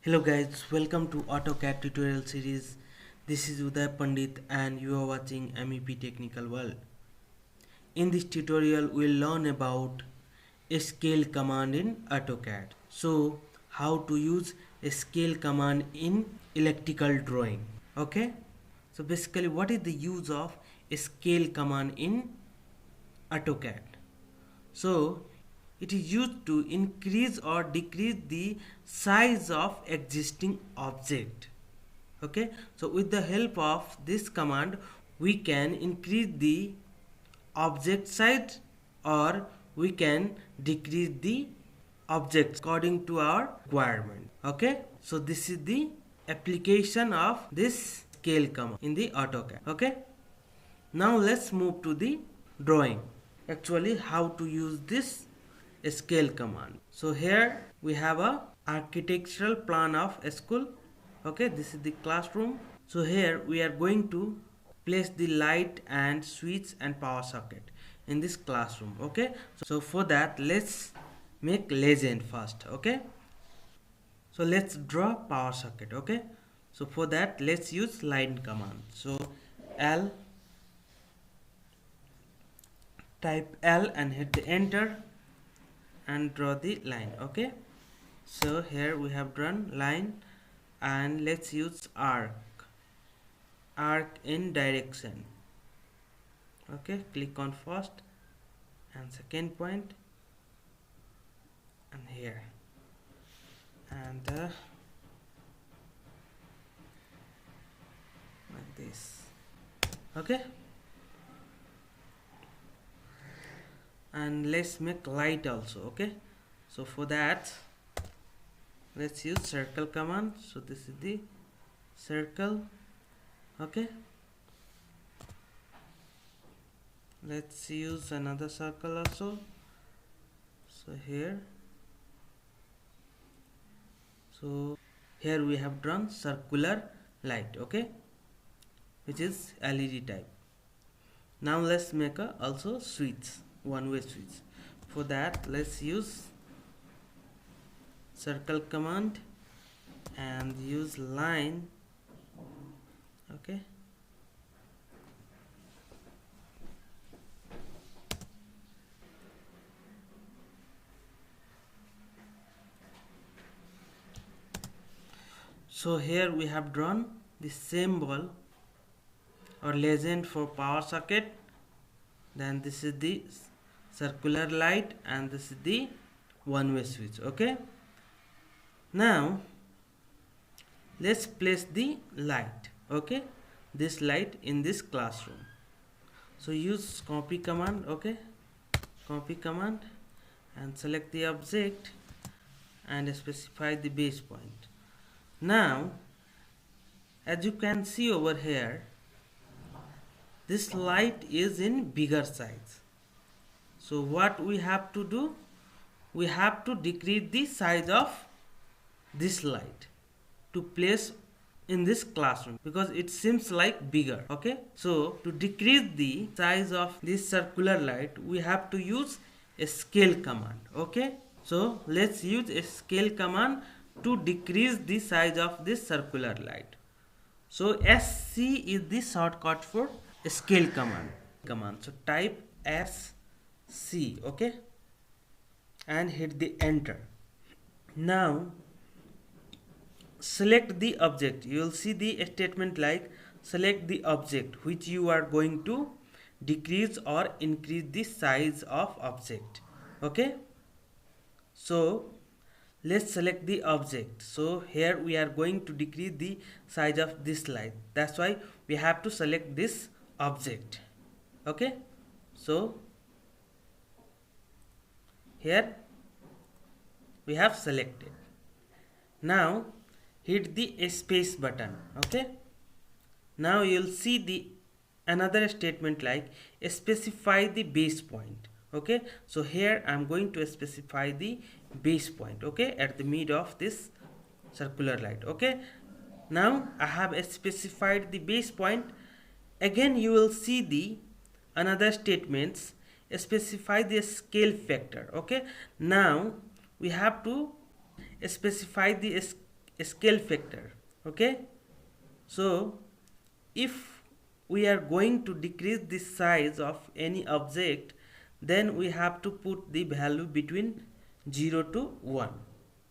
Hello guys, welcome to AutoCAD tutorial series. This is Uday Pandit and you are watching MEP Technical World. In this tutorial we'll learn about a scale command in AutoCAD. So how to use a scale command in electrical drawing. Okay? So basically what is the use of a scale command in AutoCAD? So it is used to increase or decrease the size of existing object. Okay, so with the help of this command we can increase the object size or we can decrease the object according to our requirement. Okay, so this is the application of this scale command in the AutoCAD. Okay, now let's move to the drawing. Actually how to use this scale command. So here we have a architectural plan of a school. Okay, this is the classroom. So here we are going to place the light and switch and power socket in this classroom. Okay, so for that let's make legend first. Okay, so let's draw power socket. Okay, so for that let's use line command. So L, type L and hit the enter and draw the line. Okay, so here we have drawn line and let's use arc in direction. Okay, click on first and second point and here and like this. Okay, and let's make light also. Okay, so for that let's use circle command. So this is the circle. Okay, let's use another circle also. So here we have drawn circular light. Okay, which is LED type. Now let's make a also switch, one-way switch. For that let's use circle command and use line. Okay, so here we have drawn the symbol or legend for power socket, then this is the circular light and this is the one-way switch. Okay, now let's place the light. Okay, this light in this classroom. So use copy command. Okay, copy command and select the object and specify the base point. Now as you can see over here, this light is in bigger size. So what we have to do, we have to decrease the size of this light to place in this classroom because it seems like bigger. Okay, so to decrease the size of this circular light we have to use a scale command. Okay, so let's use a scale command to decrease the size of this circular light. So SC is the shortcut for scale command. So type SC. Okay, and hit the enter. Now select the object. You will see the statement like select the object which you are going to decrease or increase the size of object. Okay, so let's select the object. So here we are going to decrease the size of this light, that's why we have to select this object. Okay, so here we have selected. Now hit the space button. Okay, now you'll see the another statement like specify the base point. Okay, so here I'm going to specify the base point. Okay, at the mid of this circular light. Okay, now I have specified the base point. Again you will see the another statements specify the scale factor. Okay, now we have to specify the scale factor. Okay, so if we are going to decrease the size of any object, then we have to put the value between 0 to 1.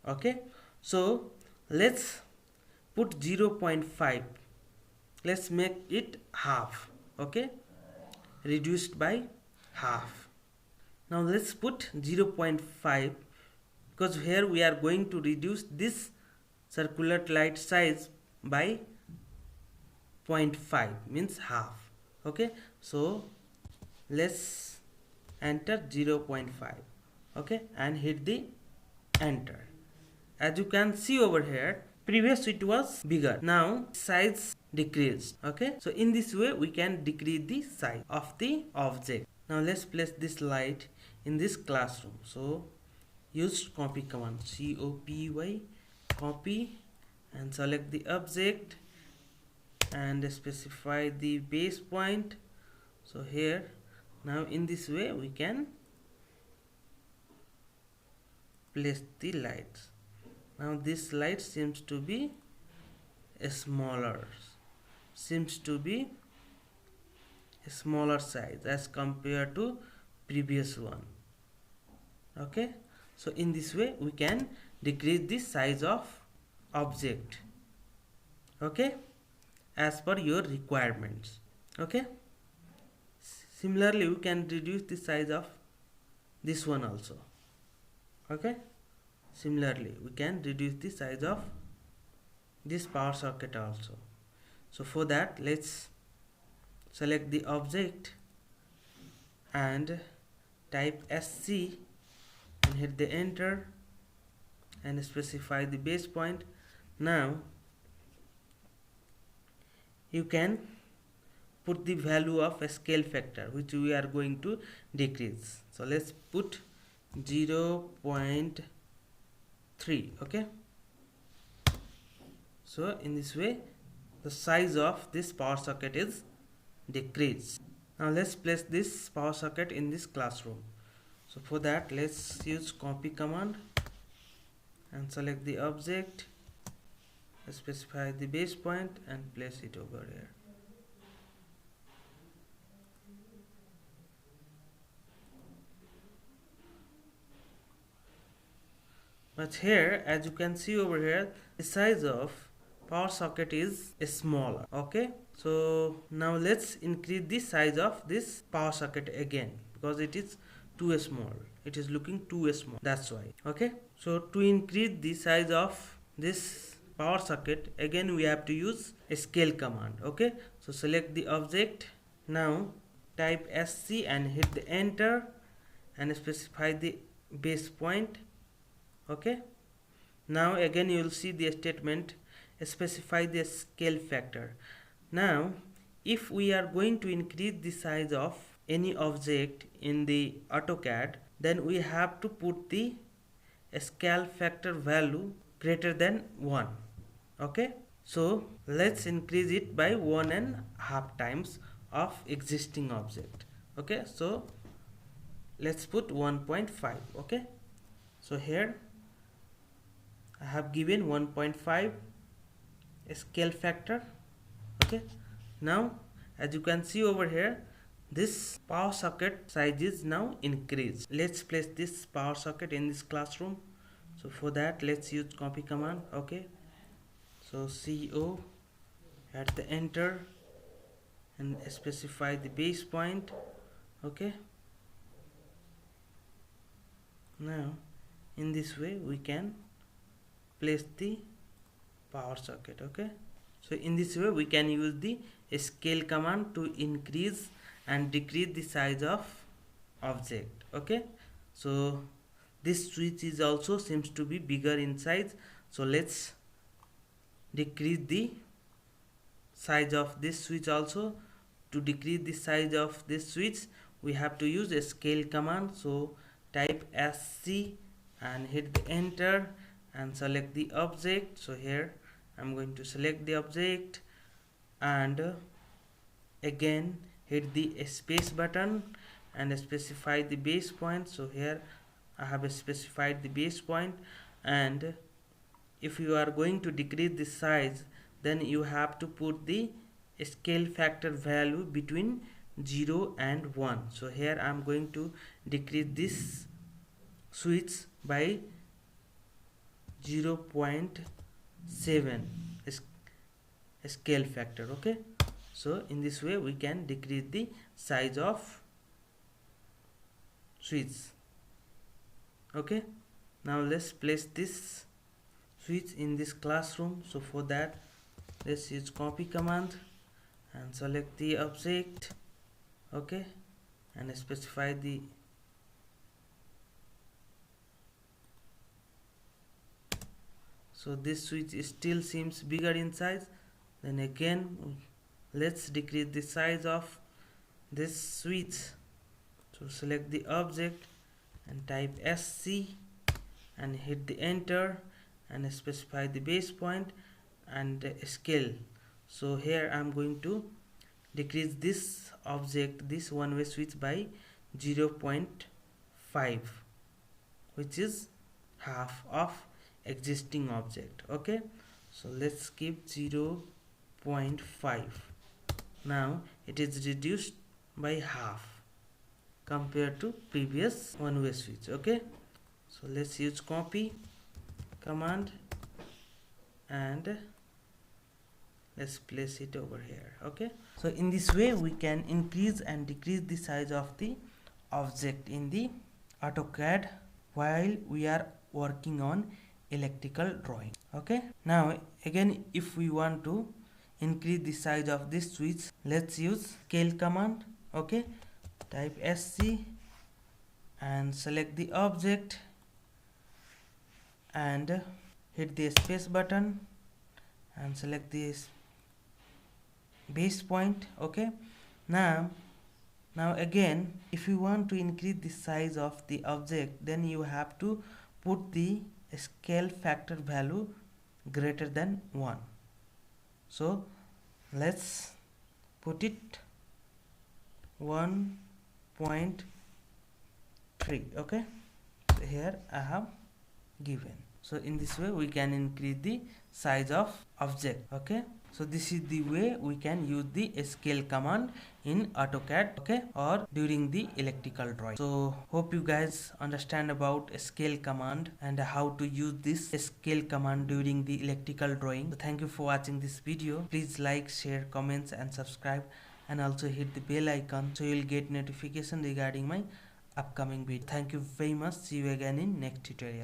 Okay, so let's put 0.5. Let's make it half. Okay, reduced by half. Now let's put 0.5, because here we are going to reduce this circular light size by 0.5, means half. Okay, so let's enter 0.5. Okay, and hit the enter. As you can see over here, previous it was bigger, now size decreased. Okay, so in this way we can decrease the size of the object. Now let's place this light in this classroom. So use copy command, copy, copy, and select the object and specify the base point. So here, now in this way we can place the lights. Now this light seems to be smaller, a smaller size as compared to previous one. Okay, so in this way we can decrease the size of object. Okay, as per your requirements. Okay, similarly we can reduce the size of this one also. Okay, similarly we can reduce the size of this power socket also. So for that, let's select the object and type SC and hit the enter and specify the base point. Now you can put the value of a scale factor which we are going to decrease. So let's put 0.3. okay, so in this way the size of this power socket is decreased. Now let's place this power socket in this classroom. So for that, let's use copy command and select the object, specify the base point and place it over here. But here, as you can see over here, the size of power socket is smaller. Okay, so now let's increase the size of this power socket again, because it is too small, it is looking too small, that's why. Okay, so to increase the size of this power socket, again we have to use a scale command. Okay, so select the object, now type SC and hit the enter and specify the base point. Okay, now again you will see the statement, specify the scale factor. Now if we are going to increase the size of any object in the AutoCAD, then we have to put the scale factor value greater than 1. Okay, so let's increase it by 1.5 times of existing object. Okay, so let's put 1.5. okay, so here I have given 1.5 scale factor. Okay, now as you can see over here, this power socket size is now increased. Let's place this power socket in this classroom. So for that, let's use copy command. Okay, so CO, at the enter and specify the base point. Okay, now in this way we can place the power socket. Okay, so in this way we can use the scale command to increase and decrease the size of object. Okay, so this switch is also seems to be bigger in size, so let's decrease the size of this switch also. To decrease the size of this switch, we have to use a scale command. So type SC and hit the enter and select the object. So here I'm going to select the object and again hit the space button and specify the base point. So here I have specified the base point, and if you are going to decrease the size, then you have to put the scale factor value between 0 and 1. So here I am going to decrease this switch by 0.7 scale factor. Okay, so in this way we can decrease the size of switch. Okay, now let's place this switch in this classroom. So for that, let's use copy command and select the object. Okay, and specify the so this switch still seems bigger in size. Then again let's decrease the size of this switch. So select the object and type SC and hit the enter and specify the base point and scale. So here I am going to decrease this object, this one-way switch, by 0.5, which is half of existing object. Okay, so let's keep 0.5. now it is reduced by half compared to previous one-way switch. Okay, so let's use copy command and let's place it over here. Okay, so in this way we can increase and decrease the size of the object in the AutoCAD while we are working on electrical drawing. Okay, now again if we want to increase the size of this switch, let's use scale command. Okay, type SC and select the object and hit the space button and select this base point. Okay, now again if you want to increase the size of the object, then you have to put the scale factor value greater than 1. So let's put it 1.3. okay, so here I have given. So in this way we can increase the size of object. Okay, so this is the way we can use the scale command in AutoCAD. Okay, or during the electrical drawing. So hope you guys understand about scale command and how to use this scale command during the electrical drawing. So thank you for watching this video. Please like, share, comments and subscribe, and also hit the bell icon so you'll get notification regarding my upcoming video. Thank you very much. See you again in next tutorial.